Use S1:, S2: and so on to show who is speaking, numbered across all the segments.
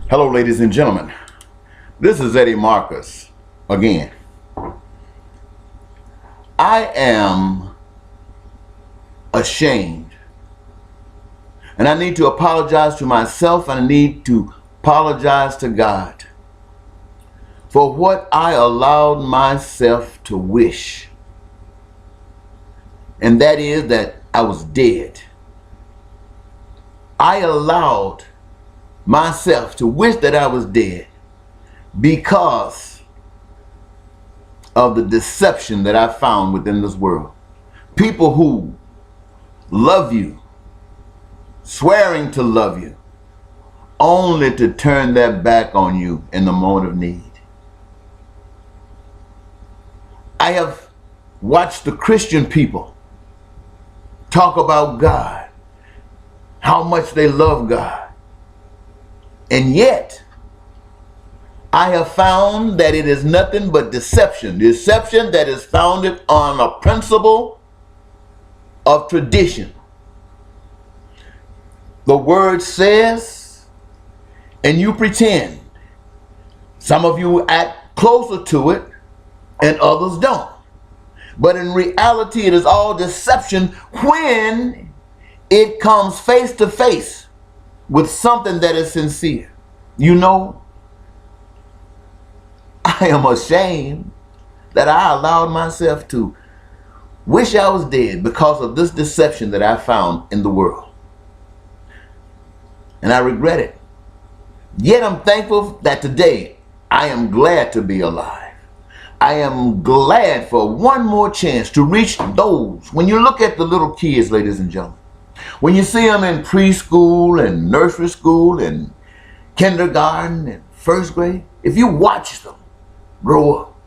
S1: Hello, ladies and gentlemen. This is Eddie Marcus again. I am ashamed, and I need to apologize to myself, and I need to apologize to God for what I allowed myself to wish, and that is that I was dead. I allowed myself to wish that I was dead because of the deception that I found within this world. People who love you, swearing to love you, only to turn their back on you in the moment of need. I have watched the Christian people talk about God, how much they love God. And yet, I have found that it is nothing but deception. Deception that is founded on a principle of tradition. The word says, and you pretend. Some of you act closer to it, and others don't. But in reality, it is all deception when it comes face to face with something that is sincere. You know, I am ashamed that I allowed myself to wish I was dead because of this deception that I found in the world. And I regret it. Yet I'm thankful that today I am glad to be alive. I am glad for one more chance to reach those. When you look at the little kids, ladies and gentlemen, when you see them in preschool and nursery school and kindergarten and first grade, if you watch them grow up,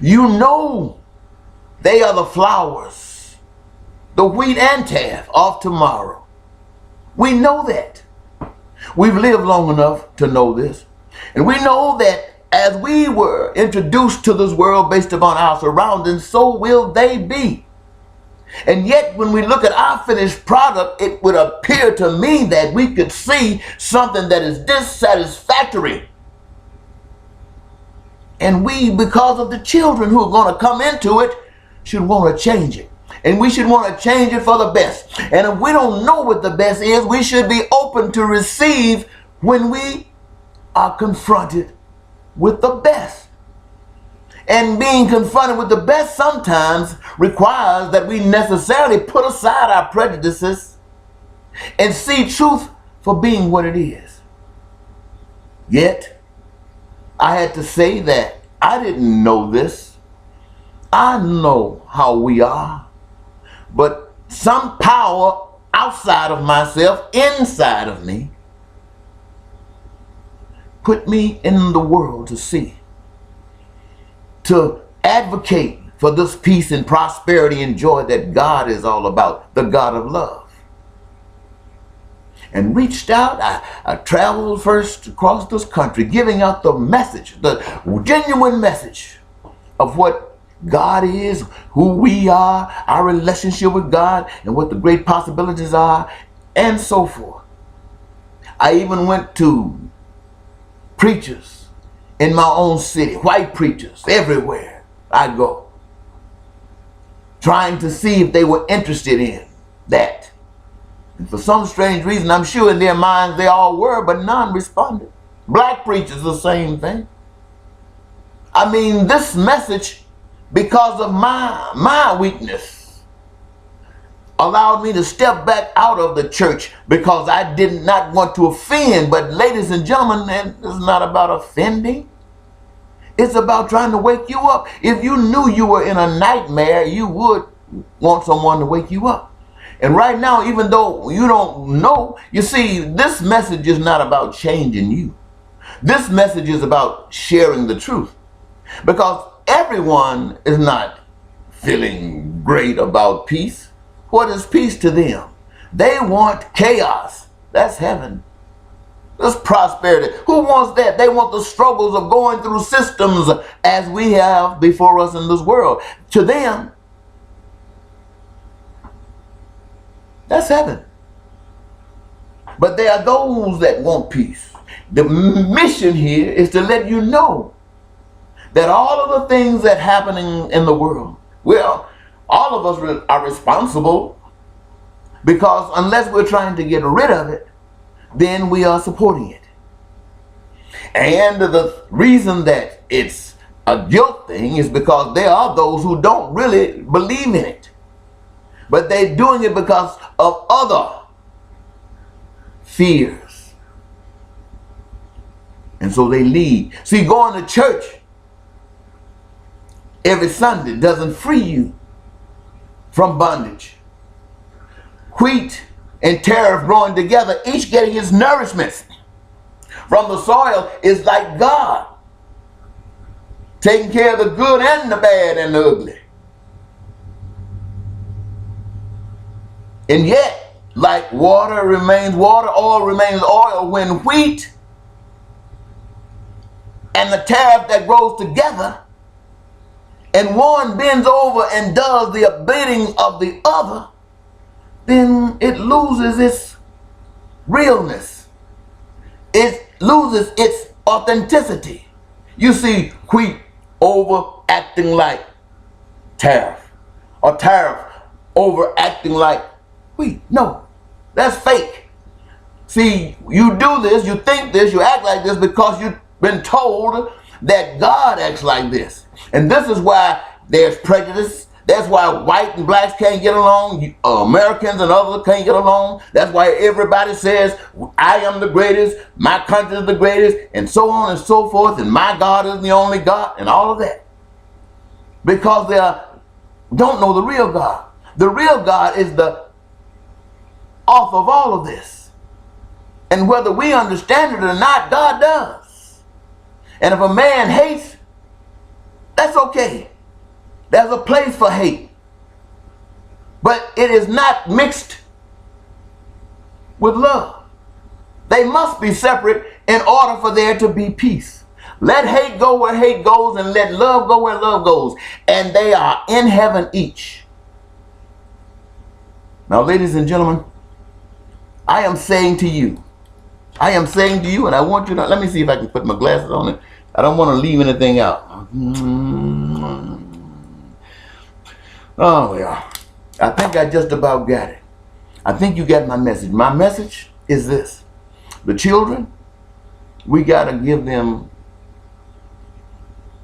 S1: you know they are the flowers, the wheat and tares of tomorrow. We know that. We've lived long enough to know this. And we know that as we were introduced to this world based upon our surroundings, so will they be. And yet, when we look at our finished product, it would appear to me that we could see something that is dissatisfactory. And we, because of the children who are going to come into it, should want to change it. And we should want to change it for the best. And if we don't know what the best is, we should be open to receive when we are confronted with the best. And being confronted with the best sometimes requires that we necessarily put aside our prejudices and see truth for being what it is. Yet, I had to say that I didn't know this. I know how we are. But some power outside of myself, inside of me, put me in the world to see, to advocate for this peace and prosperity and joy that God is all about, the God of love. And reached out, I traveled first across this country, giving out the message, the genuine message of what God is, who we are, our relationship with God, and what the great possibilities are, and so forth. I even went to preachers in my own city, white preachers everywhere I go, trying to see if they were interested in that. And for some strange reason, I'm sure in their minds they all were, but none responded. Black preachers, the same thing. I mean, this message, because of my weakness, allowed me to step back out of the church because I did not want to offend. But ladies and gentlemen, it's not about offending. It's about trying to wake you up. If you knew you were in a nightmare, you would want someone to wake you up. And right now, even though you don't know, you see, this message is not about changing you. This message is about sharing the truth. Because everyone is not feeling great about peace. What is peace to them? They want chaos. That's heaven. That's prosperity. Who wants that? They want the struggles of going through systems as we have before us in this world. To them, that's heaven. But there are those that want peace. The mission here is to let you know that all of the things that happening in the world, well, all of us are responsible, because unless we're trying to get rid of it, then we are supporting it. And the reason that it's a guilt thing is because there are those who don't really believe in it, but they're doing it because of other fears. And so they lead. See, going to church every Sunday doesn't free you from bondage. Wheat and tariff growing together, each getting its nourishment from the soil, is like God taking care of the good and the bad and the ugly. And yet, like water remains water, oil remains oil, when wheat and the tariff that grows together, and one bends over and does the bidding of the other, then it loses its realness. It loses its authenticity. You see wheat overacting like tariff, or tariff overacting like wheat. No, that's fake. See, you do this, you think this, you act like this because you've been told that God acts like this. And this is why there's prejudice. That's why white and blacks can't get along. Americans and others can't get along. That's why everybody says, I am the greatest, my country is the greatest, and so on and so forth, and my God is the only God, and all of that. Because they don't know the real God. The real God is the author of all of this. And whether we understand it or not, God does. And if a man hates, that's okay. There's a place for hate. But it is not mixed with love. They must be separate in order for there to be peace. Let hate go where hate goes, and let love go where love goes. And they are in heaven each. Now, ladies and gentlemen, I am saying to you, and I want you to, let me see if I can put my glasses on it. I don't want to leave anything out. Oh, yeah. I think I just about got it. I think you got my message. My message is this. The children, we got to give them,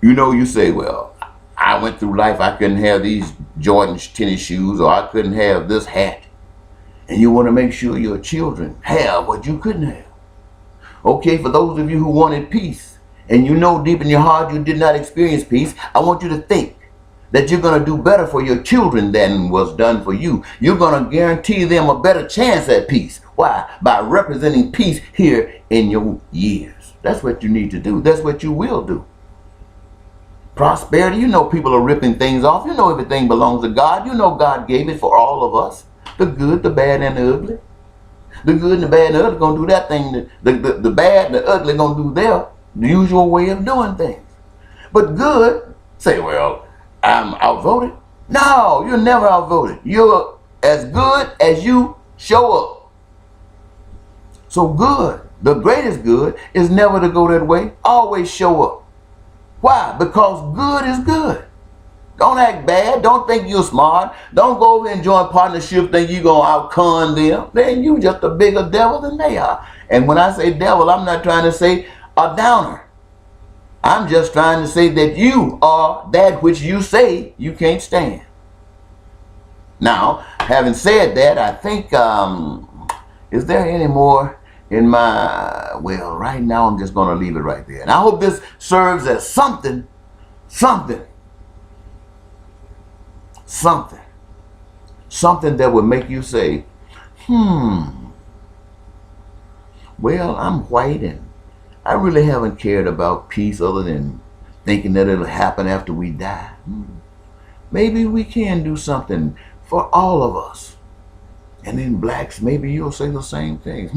S1: you say, well, I went through life, I couldn't have these Jordan tennis shoes, or I couldn't have this hat. And you want to make sure your children have what you couldn't have. Okay, for those of you who wanted peace, and you know deep in your heart you did not experience peace, I want you to think that you're going to do better for your children than was done for you. You're going to guarantee them a better chance at peace. Why? By representing peace here in your years. That's what you need to do. That's what you will do. Prosperity, people are ripping things off. Everything belongs to God. God gave it for all of us. The good, the bad, and the ugly. The good and the bad and the ugly going to do that thing. The bad and the ugly going to do their usual way of doing things. But good, say, well, I'm outvoted. No, you're never outvoted. You're as good as you show up. So good, the greatest good, is never to go that way. Always show up. Why? Because good is good. Don't act bad. Don't think you're smart. Don't go over and join partnership think you're going to out-con them. Then you just a bigger devil than they are. And when I say devil, I'm not trying to say a downer. I'm just trying to say that you are that which you say you can't stand. Now, having said that, I think, is there any more in my, well, right now I'm just going to leave it right there. And I hope this serves as something that would make you say, well, I'm white and I really haven't cared about peace other than thinking that it'll happen after we die. Maybe we can do something for all of us. And then blacks, maybe you'll say the same thing.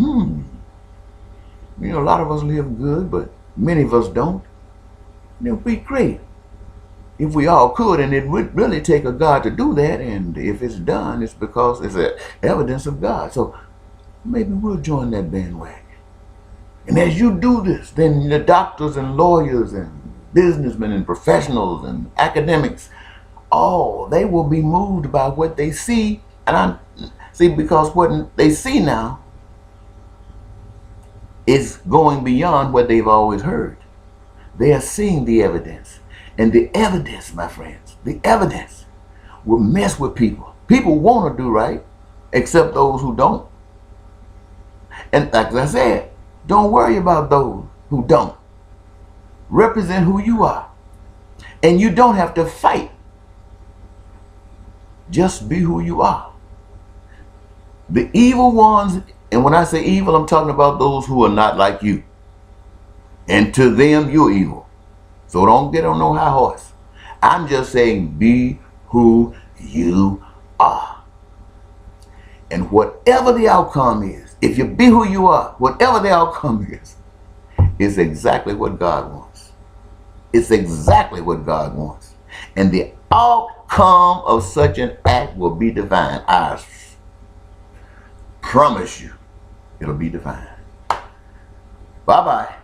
S1: A lot of us live good, but many of us don't. It would be great if we all could, and it would really take a God to do that. And if it's done, it's because it's evidence of God. So maybe we'll join that bandwagon. And as you do this, then the doctors and lawyers and businessmen and professionals and academics, they will be moved by what they see. And I see, because what they see now is going beyond what they've always heard. They are seeing the evidence. And the evidence, my friends, the evidence will mess with people. People want to do right, except those who don't. And like I said, don't worry about those who don't. Represent who you are. And you don't have to fight. Just be who you are. The evil ones, and when I say evil, I'm talking about those who are not like you. And to them, you're evil. So don't get on no high horse. I'm just saying, be who you are. And whatever the outcome is, if you be who you are, whatever the outcome is exactly what God wants. It's exactly what God wants. And the outcome of such an act will be divine. I promise you, it'll be divine. Bye-bye.